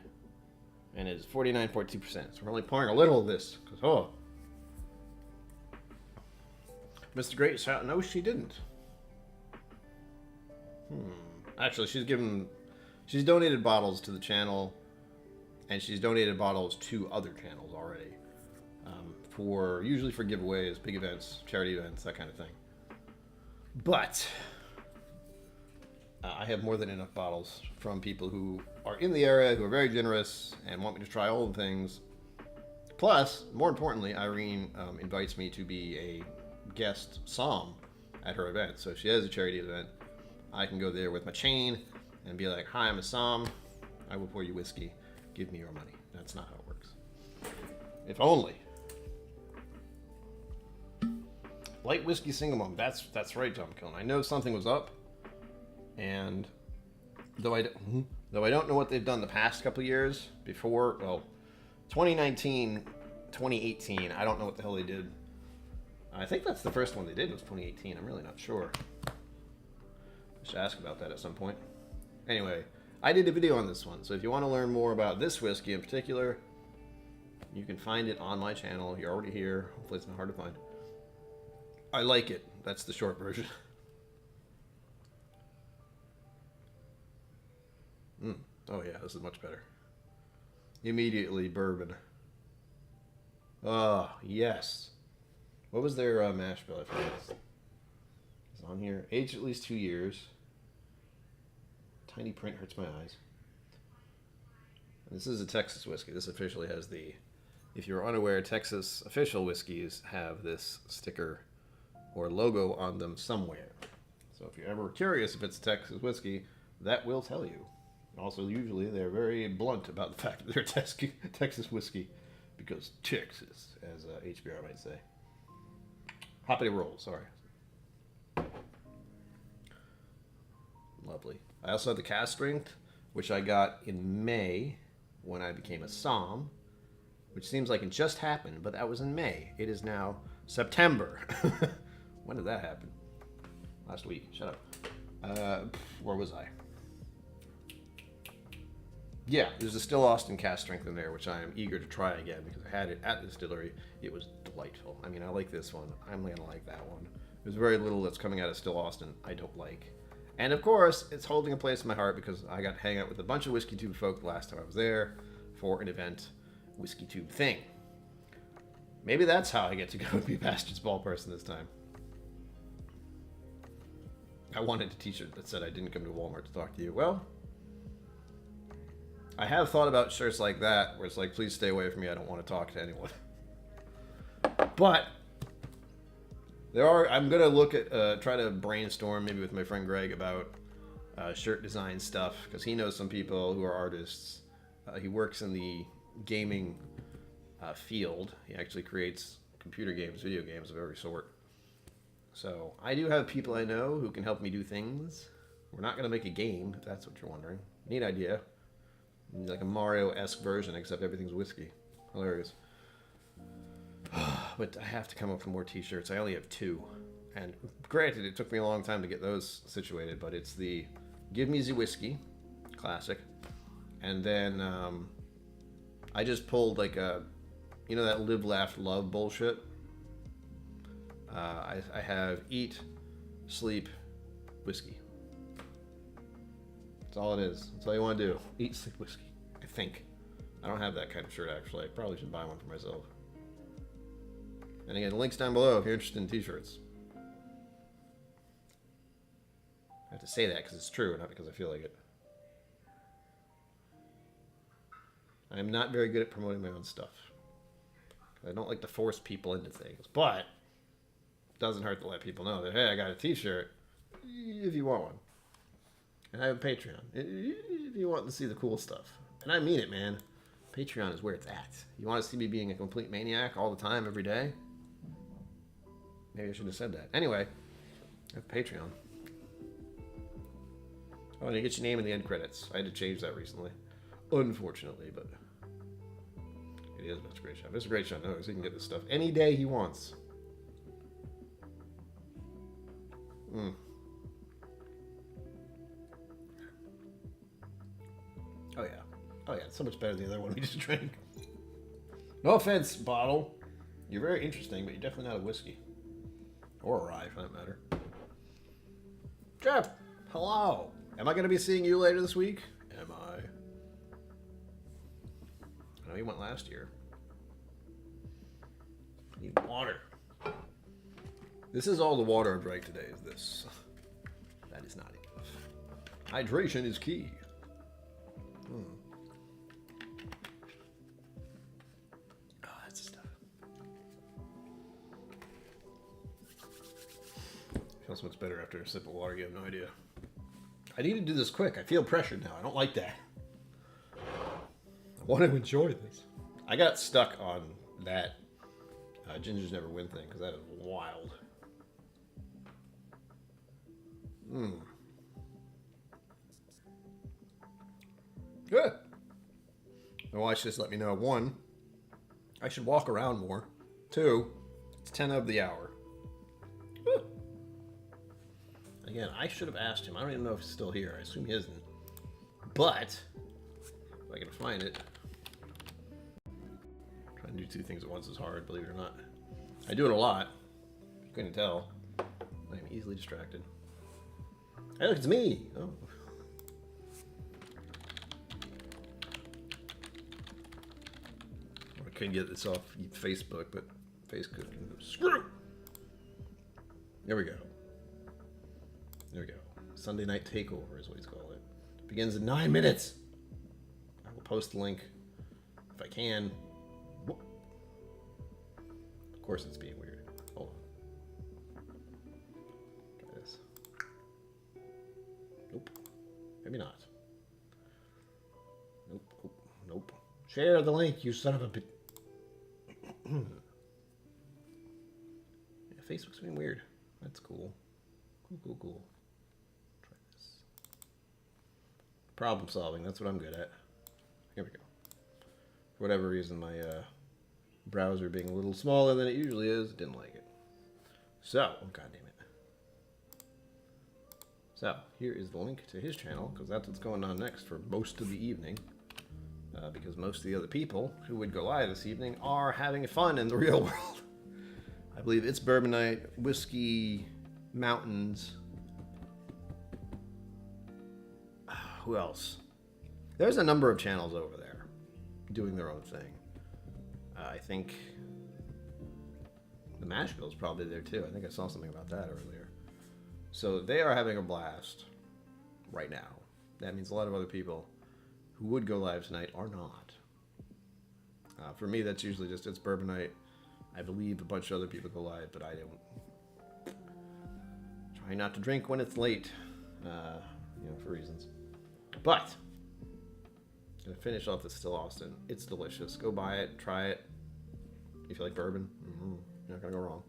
And it is 49.2%. So we're only pouring a little of this. Because, oh. Mr. Great shout. No, she didn't. Actually, she's donated bottles to the channel, and she's donated bottles to other channels already. Usually for giveaways, big events, charity events, that kind of thing. But I have more than enough bottles from people who are in the area, who are very generous, and want me to try all the things. Plus, more importantly, Irene invites me to be a guest som at her event. So if she has a charity event, I can go there with my chain and be like, hi, I'm a som. I will pour you whiskey. Give me your money. That's not how it works. If only. Light whiskey single malt. That's right, John McKillen. I know something was up, and though I don't know what they've done the past couple of years before. Well, 2019, 2018. I don't know what the hell they did. I think that's the first one they did was 2018. I'm really not sure. I should ask about that at some point. Anyway, I did a video on this one, so if you want to learn more about this whiskey in particular, you can find it on my channel. You're already here. Hopefully it's not hard to find. I like it. That's the short version. Oh yeah, this is much better. Immediately bourbon. Oh, yes. What was their mash bill? I forget. It's on here. Aged at least 2 years. Tiny print hurts my eyes. This is a Texas whiskey. This officially has the... If you're unaware, Texas official whiskeys have this sticker or logo on them somewhere. So if you're ever curious if it's a Texas whiskey, that will tell you. Also, usually they're very blunt about the fact that they're Texas whiskey, because Texas, as HBR might say. Hoppity roll, sorry. Lovely. I also have the cask strength, which I got in May when I became a Somm, which seems like it just happened, but that was in May. It is now September. When did that happen? Last week. Shut up. Where was I? Yeah, there's a Still Austin cask strength in there, which I am eager to try again because I had it at the distillery. It was delightful. I mean, I like this one. I'm going to like that one. There's very little that's coming out of Still Austin I don't like. And of course, it's holding a place in my heart because I got to hang out with a bunch of Whiskey Tube folk the last time I was there for an event, Whiskey Tube thing. Maybe that's how I get to go and be Bastard's Ball person this time. I wanted a t-shirt that said I didn't come to Walmart to talk to you. Well, I have thought about shirts like that, where it's like, please stay away from me, I don't want to talk to anyone. But I'm going to look at, try to brainstorm maybe with my friend Greg about shirt design stuff, because he knows some people who are artists. He works in the gaming field. He actually creates computer games, video games of every sort. So I do have people I know who can help me do things. We're not going to make a game, if that's what you're wondering. Neat idea. Like a Mario-esque version, except everything's whiskey. Hilarious. But I have to come up with more t-shirts. I only have 2. And granted, it took me a long time to get those situated, but it's the Give Me the Whiskey, classic. And then I just pulled like a, you know that live, laugh, love bullshit? I have eat, sleep, whiskey. That's all it is. That's all you want to do. Eat, sleep, whiskey. I think. I don't have that kind of shirt, actually. I probably should buy one for myself. And again, links down below if you're interested in t-shirts. I have to say that because it's true, not because I feel like it. I am not very good at promoting my own stuff. I don't like to force people into things, but it doesn't hurt to let people know that, hey, I got a t-shirt if you want one. And I have a Patreon if you want to see the cool stuff. And I mean it, man. Patreon is where it's at. You want to see me being a complete maniac all the time, every day? Maybe I should have said that. Anyway, I have Patreon. Oh, and you get your name in the end credits. I had to change that recently. Unfortunately, but it is. It's a great shop. It's a great shop. No, he can get this stuff any day he wants. Oh, yeah. Oh, yeah. It's so much better than the other one we just drank. No offense, bottle. You're very interesting, but you're definitely not a whiskey. Or a rye, for that matter. Jeff, hello. Am I going to be seeing you later this week? Am I? I know you went last year. I need water. This is all the water I drank today, is this. That is not enough. Hydration is key. Oh, that's the stuff. Feels much better after a sip of water, you have no idea. I need to do this quick. I feel pressured now. I don't like that. I want to enjoy this. I got stuck on that Gingers Never Win thing because that is wild. Good. My wife just let me know, 1, I should walk around more. 2, it's 10 of the hour. Again, I should have asked him. I don't even know if he's still here. I assume he isn't. But if I can find it, trying to do two things at once is hard, believe it or not. I do it a lot. You couldn't tell. I'm easily distracted. Hey, look, it's me. Oh. I couldn't get this off Facebook, but Facebook can go screw. There we go. There we go. Sunday Night Takeover is what he's called it. Begins in 9 minutes. I will post the link if I can. Whoop. Of course it's being weird. Hold on. Try this. Nope. Maybe not. Nope. Nope. Nope. Share the link, you son of a bitch. Yeah, Facebook's being weird. That's cool. Cool. Try this. Problem solving. That's what I'm good at. Here we go. For whatever reason, my browser being a little smaller than it usually is, didn't like it. So, oh, god damn it. So, here is the link to his channel, because that's what's going on next for most of the evening. Because most of the other people who would go live this evening are having fun in the real world. I believe it's Bourbon Night, Whiskey, Mountains. Who else? There's a number of channels over there doing their own thing. I think the Mashville's probably there too. I think I saw something about that earlier. So they are having a blast right now. That means a lot of other people who would go live tonight are not. For me, that's usually just, it's Bourbon Night. I believe a bunch of other people go live, but I don't. Try not to drink when it's late, for reasons. But, gonna finish off this Still Austin. It's delicious. Go buy it, try it. If you like bourbon, you're not gonna go wrong.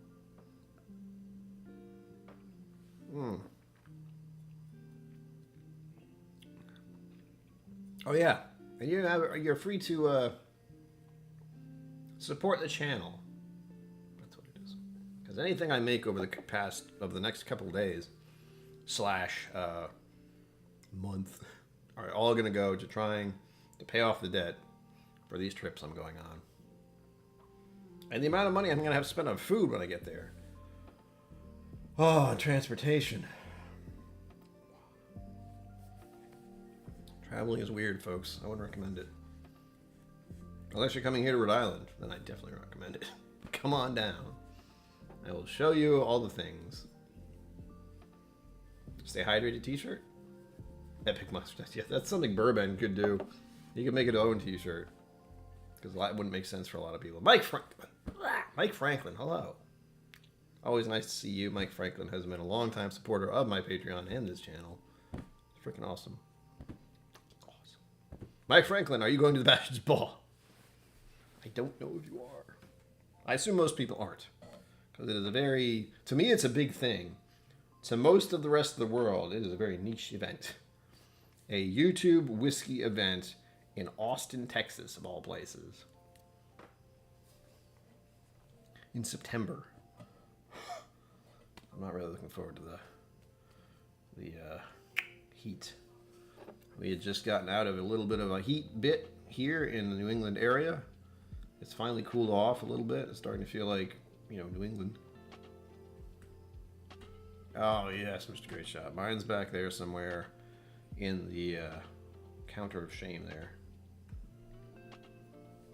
Oh yeah, and you're free to support the channel. That's what it is. Because anything I make over the next couple of days / month are all gonna go to trying to pay off the debt for these trips I'm going on, and the amount of money I'm gonna have to spend on food when I get there. Oh, and transportation. Traveling is weird, folks. I wouldn't recommend it. Unless you're coming here to Rhode Island, then I definitely recommend it. Come on down. I will show you all the things. Stay hydrated t-shirt? Epic mustard. Yeah, that's something Bourbon could do. He could make it own t-shirt. Because that wouldn't make sense for a lot of people. Mike Franklin, hello. Always nice to see you. Mike Franklin has been a longtime supporter of my Patreon and this channel. It's freaking awesome. Mike Franklin, are you going to the Bastards Ball? I don't know if you are. I assume most people aren't. Because it is to me it's a big thing. To most of the rest of the world, it is a very niche event. A YouTube whiskey event in Austin, Texas, of all places. In September. I'm not really looking forward to the heat. We had just gotten out of a little bit of a heat bit here in the New England area. It's finally cooled off a little bit. It's starting to feel like, New England. Oh, yes, Mr. Great Shot. Mine's back there somewhere in the counter of shame there.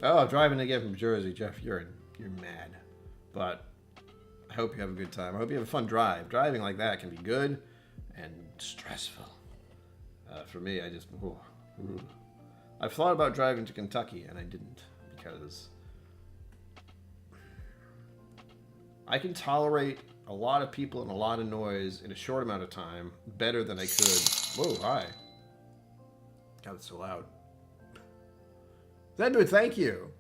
Oh, driving again from Jersey. Jeff, you're mad. But I hope you have a good time. I hope you have a fun drive. Driving like that can be good and stressful. For me, I've thought about driving to Kentucky, and I didn't, because I can tolerate a lot of people and a lot of noise in a short amount of time better than I could. Whoa, hi. God, it's so loud. Zenboot, thank you.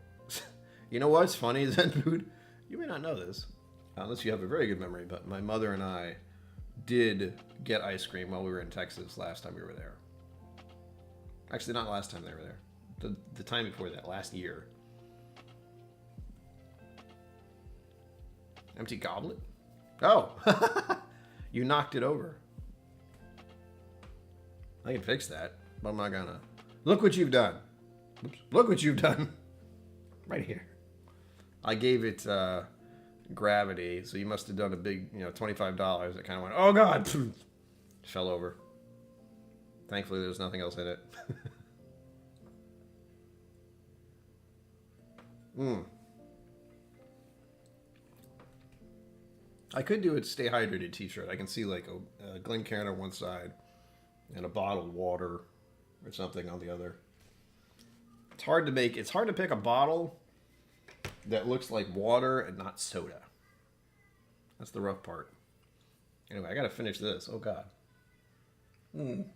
You know what's funny, Zenboot? You may not know this, unless you have a very good memory, but my mother and I did get ice cream while we were in Texas last time we were there. Actually, not last time they were there. The time before that, last year. Empty goblet? Oh! You knocked it over. I can fix that. But I'm not gonna. Look what you've done. Oops. Look what you've done. Right here. I gave it gravity, so you must have done a big, $25. It kind of went, oh God, fell over. Thankfully, there's nothing else in it. I could do a stay hydrated t-shirt. I can see like a Glencairn on one side and a bottle of water or something on the other. It's hard to pick a bottle that looks like water and not soda. That's the rough part. Anyway, I gotta finish this. Oh God. Wait.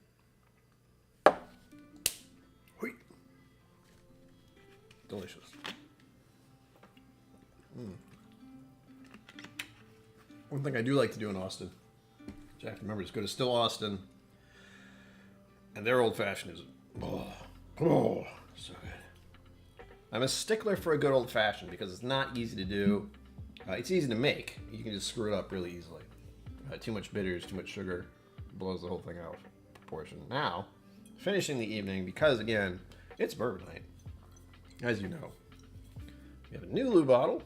Delicious. One thing I do like to do in Austin, which I have to remember, is go to Still Austin, and their old fashioned is so good. I'm a stickler for a good old fashioned because it's not easy to do. It's easy to make. You can just screw it up really easily. Too much bitters, too much sugar, blows the whole thing out of proportion. Now, finishing the evening, because again, it's bourbon night, as you know. We have a Nulu bottle.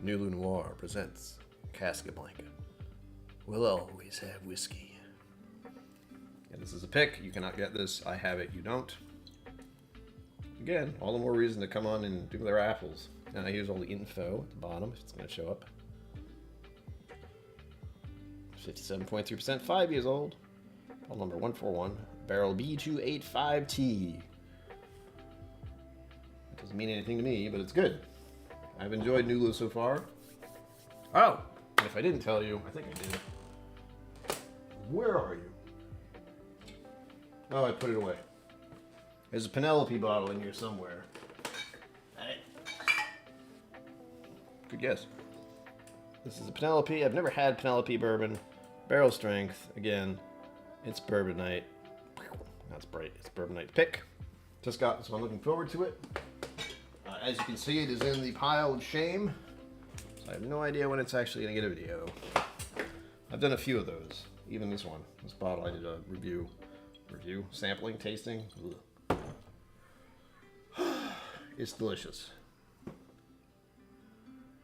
Nulu Noir presents Casablanca. We'll always have whiskey. And this is a pick. You cannot get this. I have it. You don't. Again, all the more reason to come on and do their apples. Now here's all the info at the bottom if it's going to show up. 57.3%, 5 years old. Bottle number 141. Barrel B285T. It doesn't mean anything to me, but it's good. I've enjoyed Nulu so far. Oh, and if I didn't tell you, I think I did. Where are you? Oh, I put it away. There's a Penelope bottle in here somewhere. Hey. Good guess. This is a Penelope. I've never had Penelope bourbon. Barrel strength. Again, it's bourbon night. That's bright. It's bourbon night pick. Just got this one. Looking forward to it. As you can see, it is in the pile of shame. So I have no idea when it's actually going to get a video. I've done a few of those. Even this one. This bottle I did a review, sampling, tasting. It's delicious.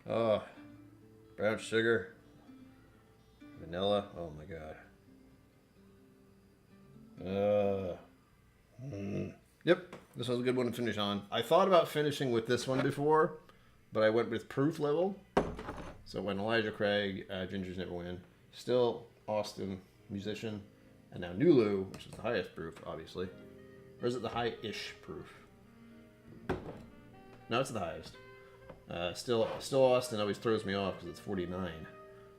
Oh, brown sugar, vanilla. Oh my God. Yep, this was a good one to finish on. I thought about finishing with this one before, but I went with proof level. So when Elijah Craig, Gingers Never Win, Still Austin musician, and now Nulu, which is the highest proof, obviously. Or is it the high-ish proof? No, it's the highest. Still Austin always throws me off because it's 49.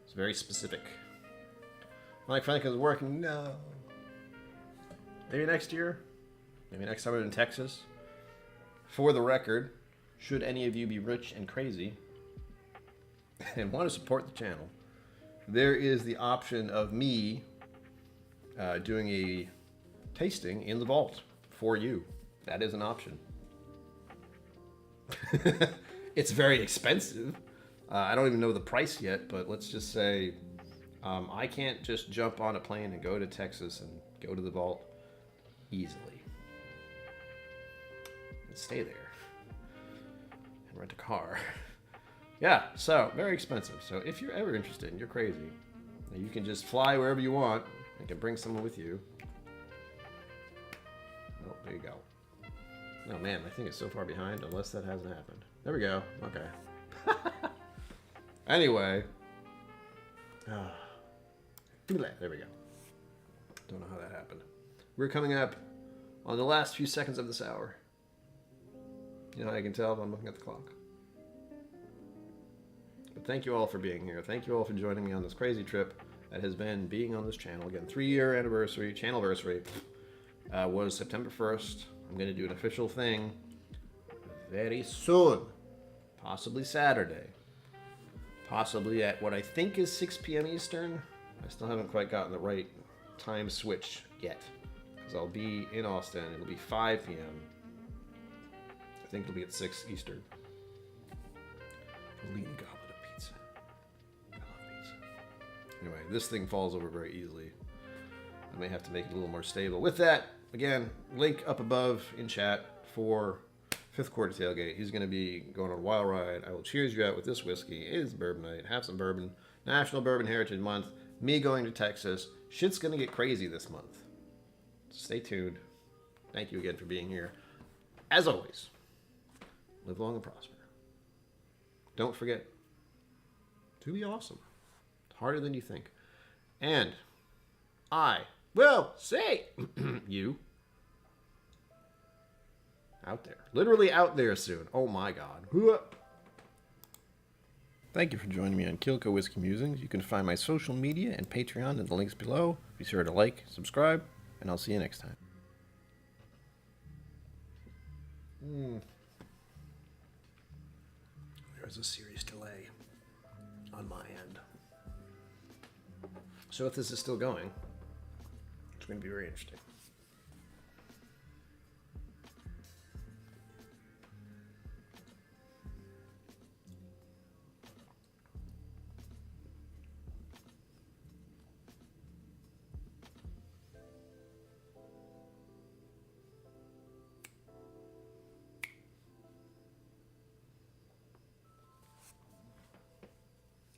It's very specific. Mike Franklin's working. No. Maybe next year. Maybe next time I'm in Texas. For the record, should any of you be rich and crazy and want to support the channel, there is the option of me doing a tasting in the vault for you. That is an option. It's very expensive. I don't even know the price yet, but let's just say I can't just jump on a plane and go to Texas and go to the vault easily and stay there and rent a car. Yeah, so very expensive. So if you're ever interested and you're crazy, you can just fly wherever you want and can bring someone with you. Oh, there you go. Oh man, my thing is so far behind, unless that hasn't happened. There we go. Okay. Anyway. There we go. Don't know how that happened. We're coming up on the last few seconds of this hour. You know how I can tell if I'm looking at the clock? But thank you all for being here. Thank you all for joining me on this crazy trip that has been being on this channel. Again, 3-year anniversary, channelversary, was September 1st. I'm going to do an official thing very soon. Possibly Saturday. Possibly at what I think is 6 p.m. Eastern. I still haven't quite gotten the right time switch yet. Because I'll be in Austin. It'll be 5 p.m. I think it'll be at 6 Eastern. A lean goblet of pizza. I love pizza. Anyway, this thing falls over very easily. May have to make it a little more stable. With that, again, link up above in chat for Fifth Quarter Tailgate. He's going to be going on a wild ride. I will cheers you out with this whiskey. It is bourbon night. Have some bourbon. National Bourbon Heritage Month. Me going to Texas. Shit's going to get crazy this month. Stay tuned. Thank you again for being here. As always, live long and prosper. Don't forget to be awesome. It's harder than you think. And I will see you out there. Literally out there soon. Oh my God. Thank you for joining me on KillCo Whiskey Musings. You can find my social media and Patreon in the links below. Be sure to like, subscribe, and I'll see you next time. There's a serious delay on my end. So if this is still going, it's going to be very interesting.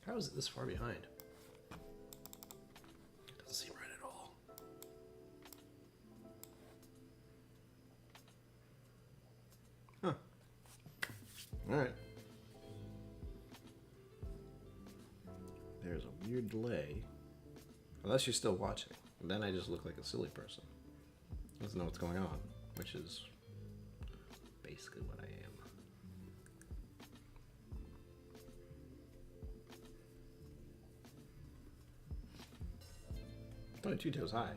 How is it this far behind? It doesn't seem right at all. Huh. Alright. There's a weird delay. Unless you're still watching. Then I just look like a silly person. Doesn't know what's going on. Which is basically what I am. Only 2 toes high.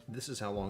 This is how long